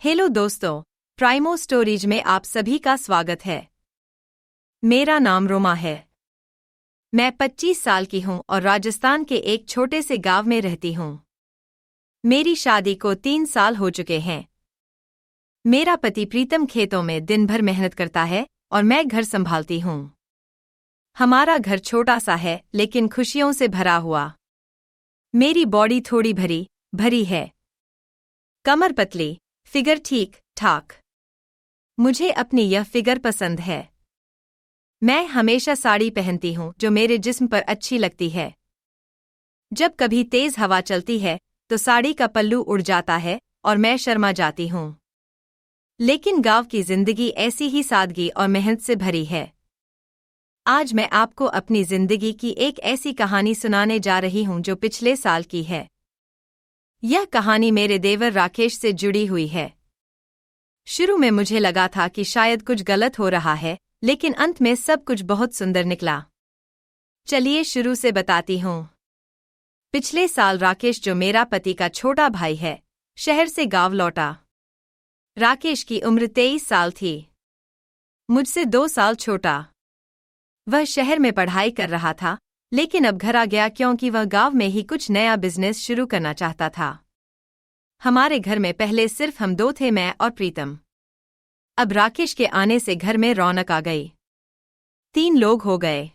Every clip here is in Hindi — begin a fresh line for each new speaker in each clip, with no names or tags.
हेलो दोस्तों, प्राइमो स्टोरीज में आप सभी का स्वागत है। मेरा नाम रोमा है। मैं 25 साल की हूं और राजस्थान के एक छोटे से गांव में रहती हूं। मेरी शादी को 3 साल हो चुके हैं। मेरा पति प्रीतम खेतों में दिन भर मेहनत करता है और मैं घर संभालती हूं। हमारा घर छोटा सा है लेकिन खुशियों से भरा हुआ। मेरी बॉडी थोड़ी भरी है। कमर पतली, फिगर ठीक ठाक। मुझे अपनी यह फिगर पसंद है। मैं हमेशा साड़ी पहनती हूँ जो मेरे जिस्म पर अच्छी लगती है। जब कभी तेज हवा चलती है तो साड़ी का पल्लू उड़ जाता है और मैं शर्मा जाती हूँ। लेकिन गांव की जिंदगी ऐसी ही सादगी और मेहनत से भरी है। आज मैं आपको अपनी जिंदगी की एक ऐसी कहानी सुनाने जा रही हूँ जो पिछले साल की है। यह कहानी मेरे देवर राकेश से जुड़ी हुई है। शुरू में मुझे लगा था कि शायद कुछ गलत हो रहा है, लेकिन अंत में सब कुछ बहुत सुंदर निकला। चलिए शुरू से बताती हूँ। पिछले साल राकेश, जो मेरा पति का छोटा भाई है, शहर से गांव लौटा। राकेश की उम्र 23 साल थी, मुझसे 2 साल छोटा। वह शहर में पढ़ाई कर रहा था, लेकिन अब घर आ गया क्योंकि वह गांव में ही कुछ नया बिजनेस शुरू करना चाहता था। हमारे घर में पहले सिर्फ हम 2 थे, मैं और प्रीतम। अब राकेश के आने से घर में रौनक आ गई। 3 लोग हो गए।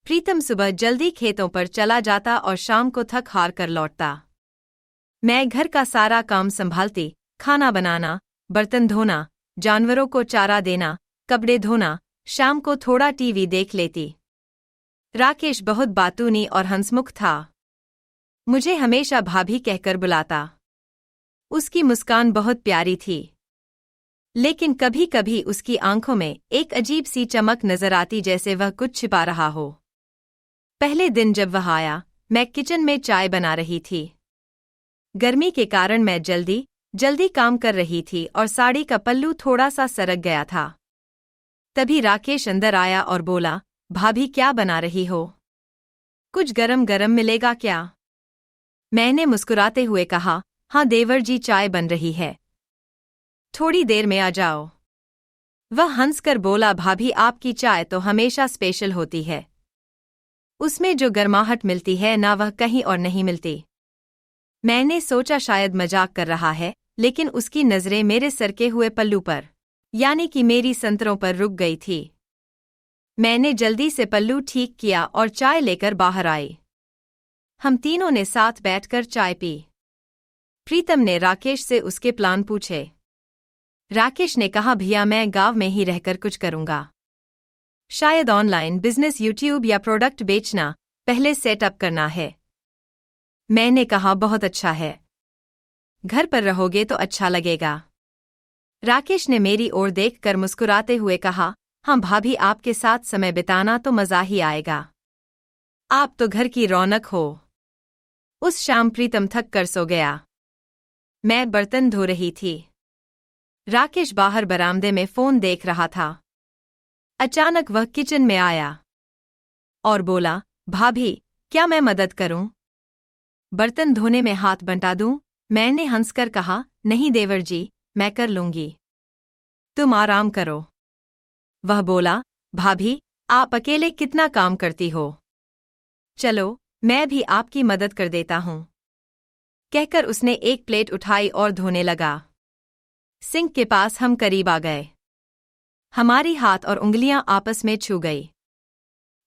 प्रीतम सुबह जल्दी खेतों पर चला जाता और शाम को थक हार कर लौटता। मैं घर का सारा काम संभालती, खाना बनाना, बर्तन धोना, जानवरों को चारा देना, कपड़े धोना, शाम को थोड़ा टीवी देख लेती। राकेश बहुत बातूनी और हंसमुख था। मुझे हमेशा भाभी कहकर बुलाता। उसकी मुस्कान बहुत प्यारी थी, लेकिन कभी कभी उसकी आंखों में एक अजीब सी चमक नजर आती, जैसे वह कुछ छिपा रहा हो। पहले दिन जब वह आया, मैं किचन में चाय बना रही थी। गर्मी के कारण मैं जल्दी काम कर रही थी और साड़ी का पल्लू थोड़ा सा सरक गया था। तभी राकेश अंदर आया और बोला, भाभी क्या बना रही हो? कुछ गरम गरम मिलेगा क्या? मैंने मुस्कुराते हुए कहा, हाँ देवर जी, चाय बन रही है, थोड़ी देर में आ जाओ। वह हंसकर बोला, भाभी आपकी चाय तो हमेशा स्पेशल होती है। उसमें जो गर्माहट मिलती है ना, वह कहीं और नहीं मिलती। मैंने सोचा शायद मजाक कर रहा है, लेकिन उसकी नजरें मेरे सरके हुए पल्लू पर, यानी कि मेरी संतरों पर रुक गई थी। मैंने जल्दी से पल्लू ठीक किया और चाय लेकर बाहर आई। हम तीनों ने साथ बैठकर चाय पी। प्रीतम ने राकेश से उसके प्लान पूछे। राकेश ने कहा, भैया मैं गांव में ही रहकर कुछ करूंगा, शायद ऑनलाइन बिजनेस, यूट्यूब या प्रोडक्ट बेचना, पहले सेटअप करना है। मैंने कहा, बहुत अच्छा है, घर पर रहोगे तो अच्छा लगेगा। राकेश ने मेरी ओर देखकर मुस्कुराते हुए कहा, हाँ भाभी, आपके साथ समय बिताना तो मजा ही आएगा। आप तो घर की रौनक हो। उस शाम प्रीतम थक कर सो गया। मैं बर्तन धो रही थी। राकेश बाहर बरामदे में फोन देख रहा था। अचानक वह किचन में आया और बोला, भाभी क्या मैं मदद करूं? बर्तन धोने में हाथ बंटा दूं? मैंने हंसकर कहा, नहीं देवर जी, मैं कर लूंगी, तुम आराम करो। वह बोला, भाभी आप अकेले कितना काम करती हो, चलो मैं भी आपकी मदद कर देता हूं। कहकर उसने एक प्लेट उठाई और धोने लगा। सिंक के पास हम करीब आ गए। हमारी हाथ और उंगलियां आपस में छू गई।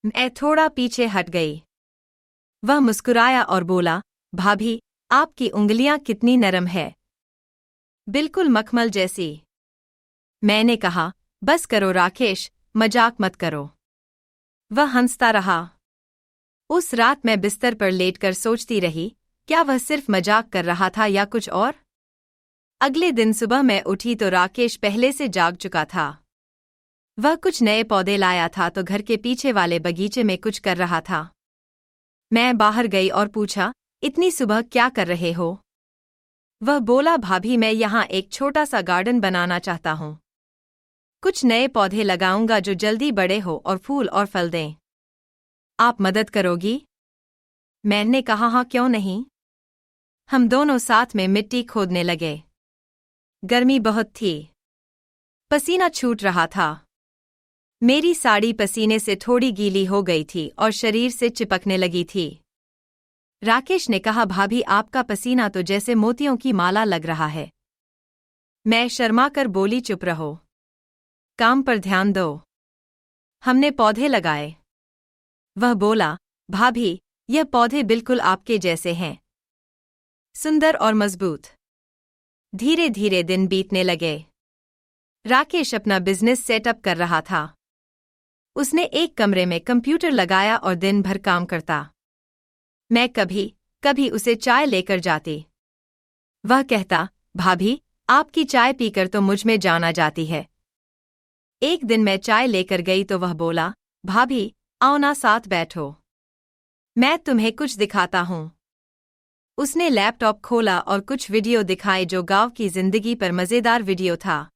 मैं थोड़ा पीछे हट गई। वह मुस्कुराया और बोला, भाभी आपकी उंगलियां कितनी नरम है, बिल्कुल मखमल जैसी। मैंने कहा, बस करो राकेश, मजाक मत करो। वह हंसता रहा। उस रात मैं बिस्तर पर लेटकर सोचती रही, क्या वह सिर्फ मजाक कर रहा था या कुछ और? अगले दिन सुबह मैं उठी तो राकेश पहले से जाग चुका था। वह कुछ नए पौधे लाया था तो घर के पीछे वाले बगीचे में कुछ कर रहा था। मैं बाहर गई और पूछा, इतनी सुबह क्या कर रहे हो? वह बोला, भाभी मैं यहाँ एक छोटा सा गार्डन बनाना चाहता हूँ, कुछ नए पौधे लगाऊंगा जो जल्दी बड़े हो और फूल और फल दें। आप मदद करोगी? मैंने कहा, हाँ क्यों नहीं। हम दोनों साथ में मिट्टी खोदने लगे। गर्मी बहुत थी। पसीना छूट रहा था। मेरी साड़ी पसीने से थोड़ी गीली हो गई थी और शरीर से चिपकने लगी थी। राकेश ने कहा, भाभी आपका पसीना तो जैसे मोतियों की माला लग रहा है। मैं शर्माकर बोली, चुप रहो, काम पर ध्यान दो, हमने पौधे लगाए। वह बोला, भाभी यह पौधे बिल्कुल आपके जैसे हैं, सुंदर और मजबूत। धीरे धीरे दिन बीतने लगे। राकेश अपना बिजनेस सेटअप कर रहा था। उसने एक कमरे में कंप्यूटर लगाया और दिन भर काम करता। मैं कभी कभी उसे चाय लेकर जाती। वह कहता, भाभी आपकी चाय पीकर तो मुझ में जान आ जाती है। एक दिन मैं चाय लेकर गई तो वह बोला, भाभी आओ ना, साथ बैठो, मैं तुम्हें कुछ दिखाता हूँ। उसने लैपटॉप खोला और कुछ वीडियो दिखाए जो गांव की जिंदगी पर मजेदार वीडियो था।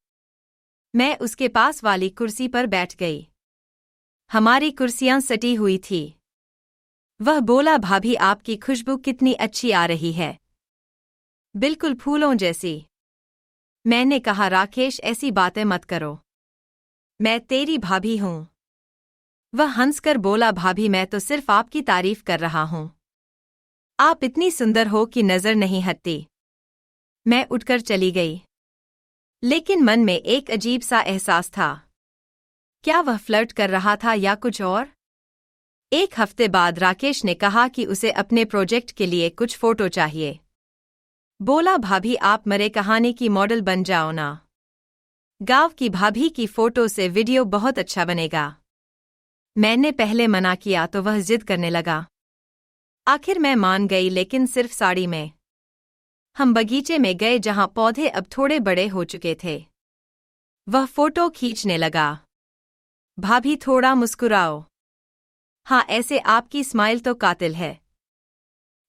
मैं उसके पास वाली कुर्सी पर बैठ गई। हमारी कुर्सियां सटी हुई थी। वह बोला, भाभी आपकी खुशबू कितनी अच्छी आ रही है, बिल्कुल फूलों जैसी। मैंने कहा, राकेश ऐसी बातें मत करो, मैं तेरी भाभी हूं। वह हंसकर बोला, भाभी मैं तो सिर्फ आपकी तारीफ कर रहा हूं, आप इतनी सुंदर हो कि नजर नहीं हटती। मैं उठकर चली गई, लेकिन मन में एक अजीब सा एहसास था। क्या वह फ्लर्ट कर रहा था या कुछ और? एक हफ्ते बाद राकेश ने कहा कि उसे अपने प्रोजेक्ट के लिए कुछ फोटो चाहिए। बोला, भाभी आप मरे कहानी की मॉडल बन जाओ ना, गांव की भाभी की फोटो से वीडियो बहुत अच्छा बनेगा। मैंने पहले मना किया तो वह जिद करने लगा। आखिर मैं मान गई, लेकिन सिर्फ साड़ी में। हम बगीचे में गए जहां पौधे अब थोड़े बड़े हो चुके थे। वह फोटो खींचने लगा। भाभी थोड़ा मुस्कुराओ, हाँ ऐसे आपकी स्माइल तो कातिल है।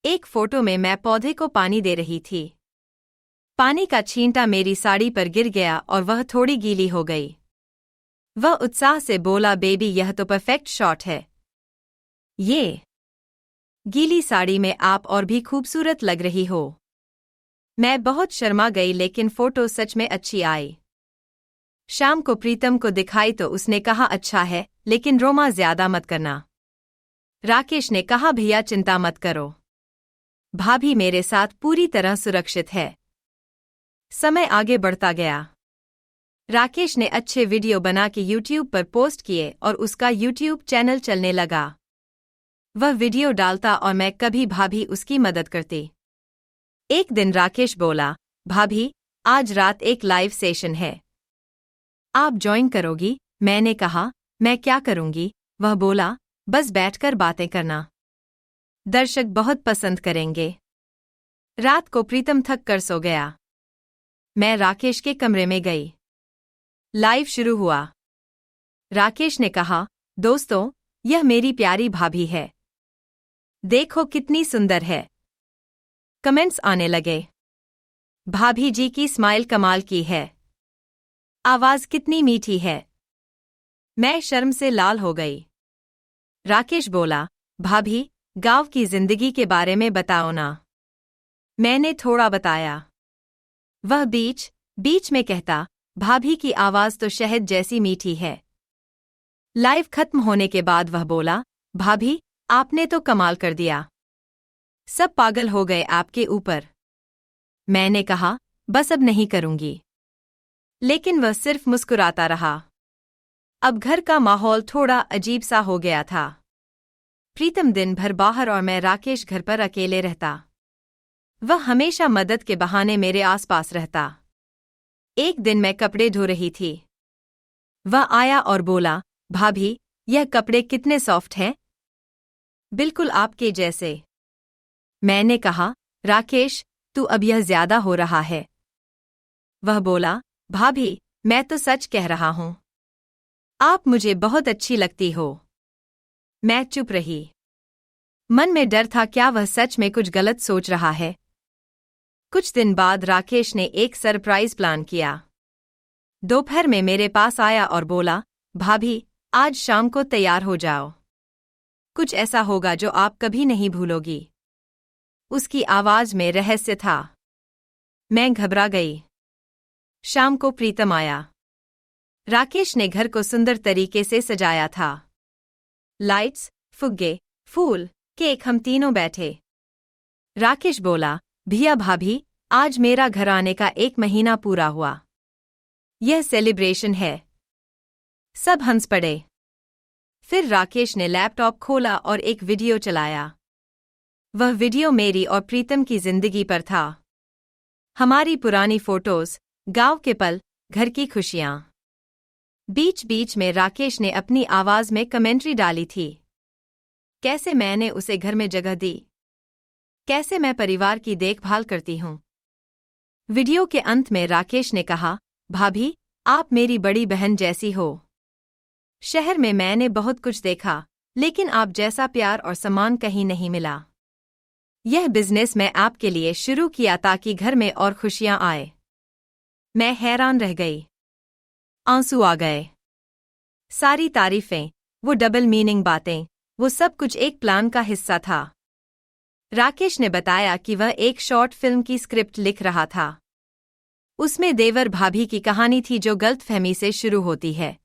एक फोटो में मैं पौधे को पानी दे रही थी। पानी का छींटा मेरी साड़ी पर गिर गया और वह थोड़ी गीली हो गई। वह उत्साह से बोला, बेबी यह तो परफेक्ट शॉट है, ये गीली साड़ी में आप और भी खूबसूरत लग रही हो। मैं बहुत शर्मा गई, लेकिन फोटो सच में अच्छी आई। शाम को प्रीतम को दिखाई तो उसने कहा, अच्छा है, लेकिन रोमा ज्यादा मत करना। राकेश ने कहा, भैया चिंता मत करो, भाभी मेरे साथ पूरी तरह सुरक्षित है। समय आगे बढ़ता गया। राकेश ने अच्छे वीडियो बना के YouTube पर पोस्ट किए और उसका YouTube चैनल चलने लगा। वह वीडियो डालता और मैं कभी भाभी उसकी मदद करती। एक दिन राकेश बोला, भाभी आज रात एक लाइव सेशन है, आप ज्वाइन करोगी? मैंने कहा, मैं क्या करूंगी? वह बोला, बस बैठकर बातें करना, दर्शक बहुत पसंद करेंगे। रात को प्रीतम थक कर सो गया। मैं राकेश के कमरे में गई। लाइव शुरू हुआ। राकेश ने कहा, दोस्तों यह मेरी प्यारी भाभी है, देखो कितनी सुंदर है। कमेंट्स आने लगे, भाभी जी की स्माइल कमाल की है, आवाज कितनी मीठी है। मैं शर्म से लाल हो गई। राकेश बोला, भाभी गांव की जिंदगी के बारे में बताओ ना। मैंने थोड़ा बताया। वह बीच बीच में कहता, भाभी की आवाज तो शहद जैसी मीठी है। लाइव खत्म होने के बाद वह बोला, भाभी आपने तो कमाल कर दिया, सब पागल हो गए आपके ऊपर। मैंने कहा, बस अब नहीं करूंगी, लेकिन वह सिर्फ मुस्कुराता रहा। अब घर का माहौल थोड़ा अजीब सा हो गया था। प्रीतम दिन भर बाहर और मैं राकेश घर पर अकेले रहता। वह हमेशा मदद के बहाने मेरे आसपास रहता। एक दिन मैं कपड़े धो रही थी। वह आया और बोला, भाभी यह कपड़े कितने सॉफ्ट हैं, बिल्कुल आपके जैसे। मैंने कहा, राकेश तू अब यह ज्यादा हो रहा है। वह बोला, भाभी मैं तो सच कह रहा हूं, आप मुझे बहुत अच्छी लगती हो। मैं चुप रही। मन में डर था, क्या वह सच में कुछ गलत सोच रहा है। कुछ दिन बाद राकेश ने एक सरप्राइज प्लान किया। दोपहर में मेरे पास आया और बोला, भाभी आज शाम को तैयार हो जाओ, कुछ ऐसा होगा जो आप कभी नहीं भूलोगी। उसकी आवाज में रहस्य था। मैं घबरा गई। शाम को प्रीतम आया। राकेश ने घर को सुंदर तरीके से सजाया था। लाइट्स, फुग्गे, फूल, केक, हम तीनों बैठे। राकेश बोला, भैया भाभी, आज मेरा घर आने का 1 महीना पूरा हुआ। यह सेलिब्रेशन है। सब हंस पड़े। फिर राकेश ने लैपटॉप खोला और एक वीडियो चलाया। वह वीडियो मेरी और प्रीतम की जिंदगी पर था। हमारी पुरानी फोटोज, गांव के पल, घर की खुशियां। बीच बीच में राकेश ने अपनी आवाज में कमेंट्री डाली थी। कैसे मैंने उसे घर में जगह दी, कैसे मैं परिवार की देखभाल करती हूं। वीडियो के अंत में राकेश ने कहा, भाभी, आप मेरी बड़ी बहन जैसी हो। शहर में मैंने बहुत कुछ देखा, लेकिन आप जैसा प्यार और सम्मान कहीं नहीं मिला। यह बिजनेस मैं आपके लिए शुरू किया ताकि घर में और खुशियां आए। मैं हैरान रह गई। आंसू आ गए। सारी तारीफें, वो डबल मीनिंग बातें, वो सब कुछ एक प्लान का हिस्सा था। राकेश ने बताया कि वह एक शॉर्ट फिल्म की स्क्रिप्ट लिख रहा था। उसमें देवर भाभी की कहानी थी जो गलतफहमी से शुरू होती है,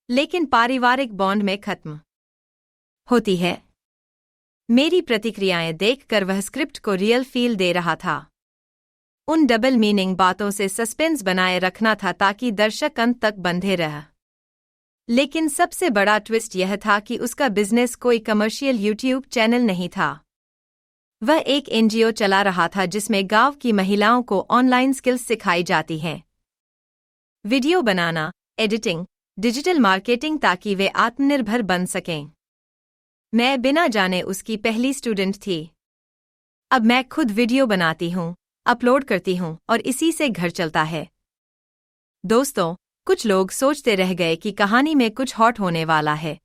लेकिन पारिवारिक बॉन्ड में खत्म होती है। मेरी प्रतिक्रियाएं देखकर वह स्क्रिप्ट को रियल फील दे रहा था। उन डबल मीनिंग बातों से सस्पेंस बनाए रखना था ताकि दर्शक अंत तक बंधे रह। लेकिन सबसे बड़ा ट्विस्ट यह था कि उसका बिजनेस कोई कमर्शियल यूट्यूब चैनल नहीं था। वह एक एनजीओ चला रहा था जिसमें गांव की महिलाओं को ऑनलाइन स्किल्स सिखाई जाती हैं। वीडियो बनाना, एडिटिंग, डिजिटल मार्केटिंग, ताकि वे आत्मनिर्भर बन सकें। मैं बिना जाने उसकी पहली स्टूडेंट थी। अब मैं खुद वीडियो बनाती हूँ, अपलोड करती हूँ और इसी से घर चलता है। दोस्तों, कुछ लोग सोचते रह गए कि कहानी में कुछ हॉट होने वाला है,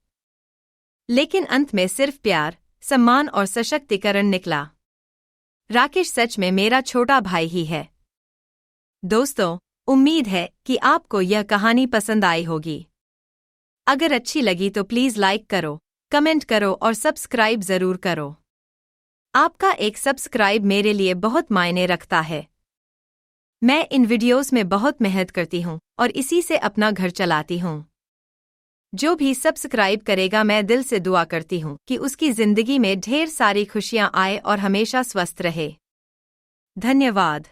लेकिन अंत में सिर्फ प्यार, सम्मान और सशक्तिकरण निकला। राकेश सच में मेरा छोटा भाई ही है। दोस्तों, उम्मीद है कि आपको यह कहानी पसंद आई होगी। अगर अच्छी लगी तो प्लीज लाइक करो, कमेंट करो और सब्सक्राइब जरूर करो। आपका एक सब्सक्राइब मेरे लिए बहुत मायने रखता है। मैं इन वीडियोस में बहुत मेहनत करती हूँ और इसी से अपना घर चलाती हूँ। जो भी सब्सक्राइब करेगा, मैं दिल से दुआ करती हूँ कि उसकी जिंदगी में ढेर सारी खुशियाँ आए और हमेशा स्वस्थ रहे। धन्यवाद।